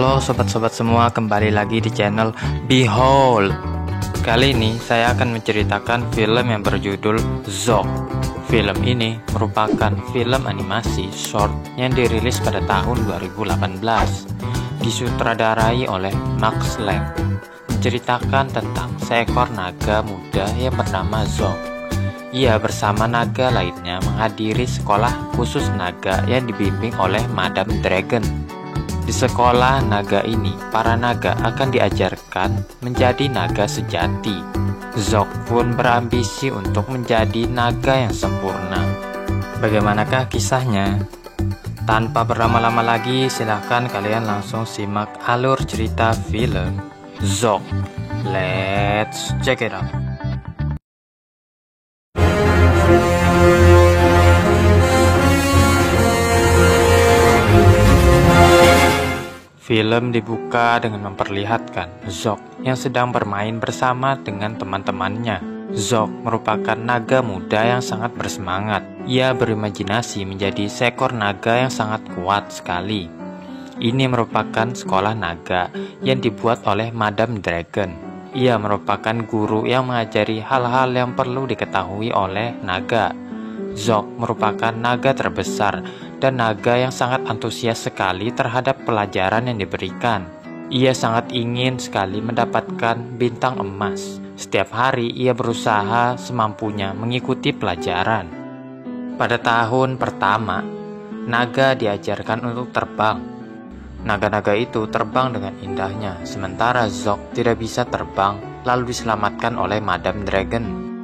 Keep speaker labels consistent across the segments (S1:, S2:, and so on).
S1: Halo sobat-sobat semua, kembali lagi di channel Behold. Kali ini saya akan menceritakan film yang berjudul Zog. Film ini merupakan film animasi short yang dirilis pada tahun 2018, disutradarai oleh Max Lang, menceritakan tentang seekor naga muda yang bernama Zog. Ia bersama naga lainnya menghadiri sekolah khusus naga yang dibimbing oleh Madame Dragon. Di sekolah naga ini, para naga akan diajarkan menjadi naga sejati. Zog pun berambisi untuk menjadi naga yang sempurna. Bagaimanakah kisahnya? Tanpa berlama-lama lagi, silahkan kalian langsung simak alur cerita film Zog. Let's check it out. Film dibuka dengan memperlihatkan Zog yang sedang bermain bersama dengan teman-temannya. Zog merupakan naga muda yang sangat bersemangat. Ia berimajinasi menjadi seekor naga yang sangat kuat sekali. Ini merupakan sekolah naga yang dibuat oleh Madame Dragon. Ia merupakan guru yang mengajari hal-hal yang perlu diketahui oleh naga. Zog merupakan naga terbesar dan naga yang sangat antusias sekali terhadap pelajaran yang diberikan. Ia sangat ingin sekali mendapatkan bintang emas. Setiap hari ia berusaha semampunya mengikuti pelajaran. Pada tahun pertama, naga diajarkan untuk terbang. Naga-naga itu terbang dengan indahnya, sementara Zog tidak bisa terbang, lalu diselamatkan oleh Madame Dragon.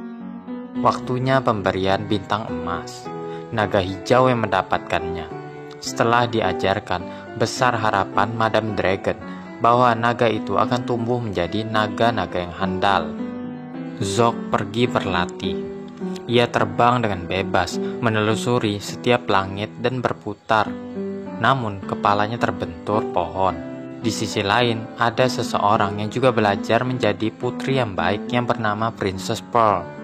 S1: Waktunya pemberian bintang emas. Naga hijau yang mendapatkannya. Setelah diajarkan, besar harapan Madame Dragon bahwa naga itu akan tumbuh menjadi naga-naga yang handal. Zog pergi berlatih. Ia terbang dengan bebas, menelusuri setiap langit dan berputar. Namun kepalanya terbentur pohon. Di sisi lain, ada seseorang yang juga belajar menjadi putri yang baik yang bernama Princess Pearl.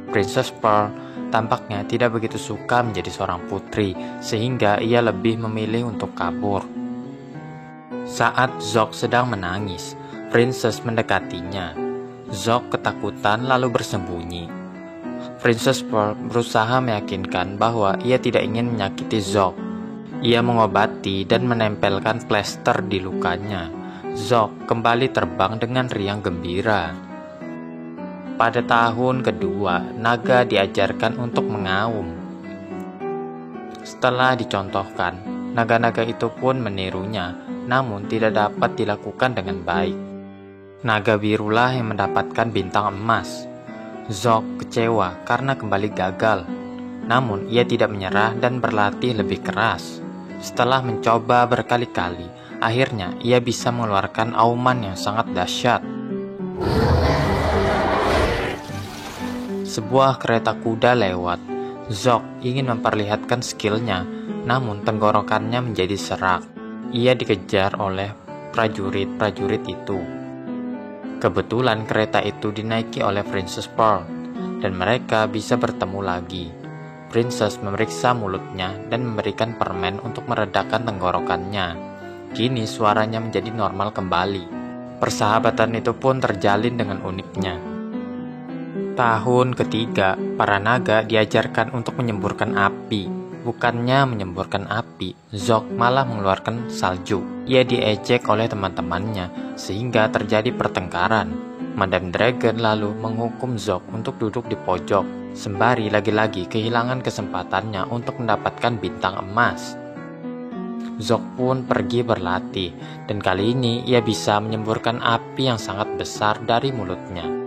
S1: Princess Pearl tampaknya tidak begitu suka menjadi seorang putri, sehingga ia lebih memilih untuk kabur. Saat Zog sedang menangis, Princess mendekatinya. Zog ketakutan lalu bersembunyi. Princess Pearl berusaha meyakinkan bahwa ia tidak ingin menyakiti Zog. Ia mengobati dan menempelkan plester di lukanya. Zog kembali terbang dengan riang gembira. Pada tahun kedua, naga diajarkan untuk mengaum. Setelah dicontohkan, naga-naga itu pun menirunya, namun tidak dapat dilakukan dengan baik. Naga birulah yang mendapatkan bintang emas. Zog kecewa karena kembali gagal, namun ia tidak menyerah dan berlatih lebih keras. Setelah mencoba berkali-kali, akhirnya ia bisa mengeluarkan auman yang sangat dahsyat. Sebuah kereta kuda lewat. Zog ingin memperlihatkan skillnya, namun tenggorokannya menjadi serak. Ia dikejar oleh prajurit-prajurit itu. Kebetulan kereta itu dinaiki oleh Princess Pearl, dan mereka bisa bertemu lagi. Princess memeriksa mulutnya dan memberikan permen untuk meredakan tenggorokannya. Kini suaranya menjadi normal kembali. Persahabatan itu pun terjalin dengan uniknya. Tahun ketiga, para naga diajarkan untuk menyemburkan api. Bukannya menyemburkan api, Zog malah mengeluarkan salju. Ia diejek oleh teman-temannya, sehingga terjadi pertengkaran. Madame Dragon lalu menghukum Zog untuk duduk di pojok, sembari lagi-lagi kehilangan kesempatannya untuk mendapatkan bintang emas. Zog pun pergi berlatih, dan kali ini ia bisa menyemburkan api yang sangat besar dari mulutnya.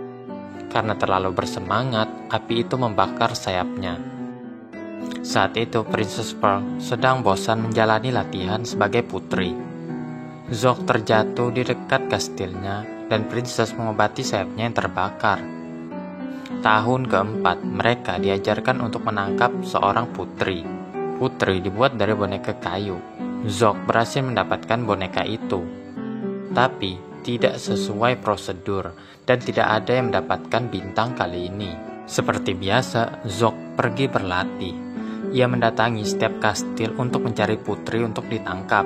S1: Karena terlalu bersemangat, api itu membakar sayapnya. Saat itu Princess Pearl sedang bosan menjalani latihan sebagai putri. Zog terjatuh di dekat kastilnya dan Princess mengobati sayapnya yang terbakar. Tahun keempat, mereka diajarkan untuk menangkap seorang putri. Putri dibuat dari boneka kayu. Zog berhasil mendapatkan boneka itu. Tapi tidak sesuai prosedur dan tidak ada yang mendapatkan bintang kali ini. Seperti biasa, Zog pergi berlatih. Ia mendatangi setiap kastil untuk mencari putri untuk ditangkap.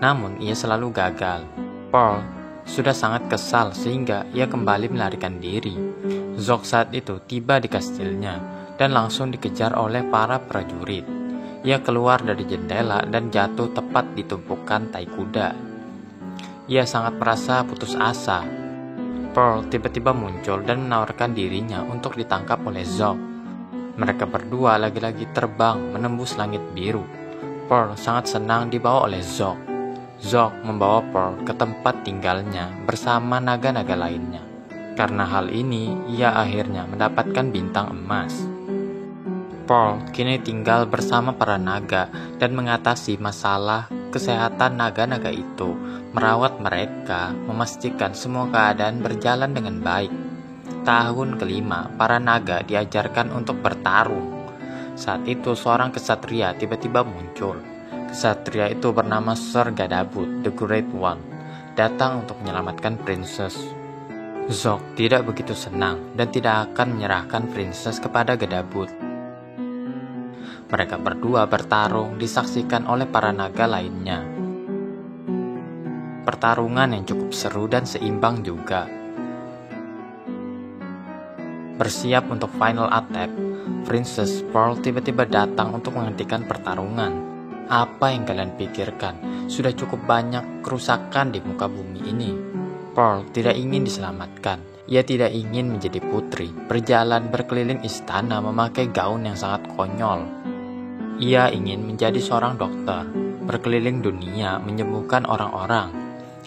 S1: Namun ia selalu gagal. Pearl sudah sangat kesal sehingga ia kembali melarikan diri. Zog saat itu tiba di kastilnya dan langsung dikejar oleh para prajurit. Ia keluar dari jendela dan jatuh tepat di tumpukan tai kuda. Ia sangat merasa putus asa. Pearl tiba-tiba muncul dan menawarkan dirinya untuk ditangkap oleh Zog. Mereka berdua lagi-lagi terbang menembus langit biru. Pearl sangat senang dibawa oleh Zog. Zog membawa Pearl ke tempat tinggalnya bersama naga-naga lainnya. Karena hal ini, ia akhirnya mendapatkan bintang emas. Pearl kini tinggal bersama para naga dan mengatasi masalah kesehatan naga-naga itu, merawat mereka, memastikan semua keadaan berjalan dengan baik. Tahun kelima, para naga diajarkan untuk bertarung. Saat itu seorang kesatria tiba-tiba muncul. Kesatria itu bernama Sir Gadabut, the Great One, datang untuk menyelamatkan Princess. Zog tidak begitu senang dan tidak akan menyerahkan Princess kepada Gadabut. Mereka berdua bertarung disaksikan oleh para naga lainnya. Pertarungan yang cukup seru dan seimbang juga. Bersiap untuk final attack, Princess Pearl tiba-tiba datang untuk menghentikan pertarungan. Apa yang kalian pikirkan? Sudah cukup banyak kerusakan di muka bumi ini. Pearl tidak ingin diselamatkan. Ia tidak ingin menjadi putri, berjalan berkeliling istana memakai gaun yang sangat konyol. Ia ingin menjadi seorang dokter, berkeliling dunia menyembuhkan orang-orang.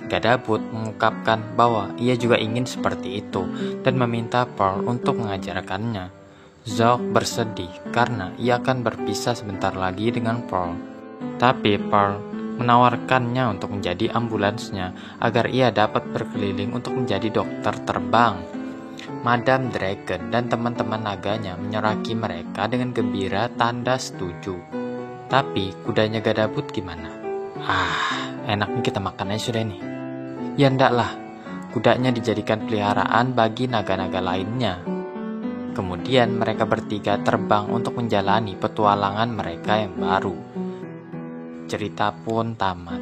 S1: Gadabut mengungkapkan bahwa ia juga ingin seperti itu dan meminta Pearl untuk mengajarkannya. Zog bersedih karena ia akan berpisah sebentar lagi dengan Pearl. Tapi Pearl menawarkannya untuk menjadi ambulansnya agar ia dapat berkeliling untuk menjadi dokter terbang. Madame Dragon dan teman-teman naganya menyoraki mereka dengan gembira tanda setuju. Tapi kudanya Gadabut gimana? Enaknya kita makan aja sudah nih. Ya ndaklah, kudanya dijadikan peliharaan bagi naga-naga lainnya. Kemudian mereka bertiga terbang untuk menjalani petualangan mereka yang baru. Cerita pun tamat.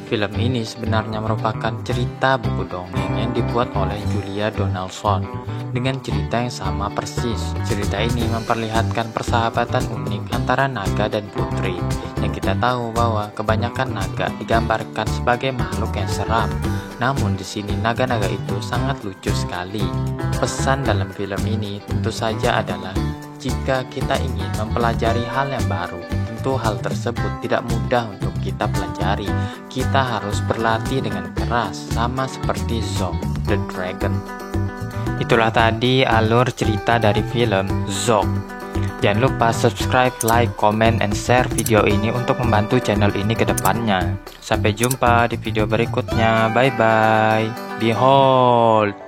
S1: Film ini sebenarnya merupakan cerita buku dongeng yang dibuat oleh Julia Donaldson dengan cerita yang sama persis. Cerita ini memperlihatkan persahabatan unik antara naga dan putri, yang kita tahu bahwa kebanyakan naga digambarkan sebagai makhluk yang seram. Namun di sini naga-naga itu sangat lucu sekali. Pesan dalam film ini tentu saja adalah jika kita ingin mempelajari hal yang baru, tentu hal tersebut tidak mudah untuk kita pelajari. Kita harus berlatih dengan keras, sama seperti Zog the Dragon. Itulah tadi alur cerita dari film Zog. Jangan lupa subscribe, like, comment, and share video ini untuk membantu channel ini ke depannya. Sampai jumpa di video berikutnya. Bye bye. Behold.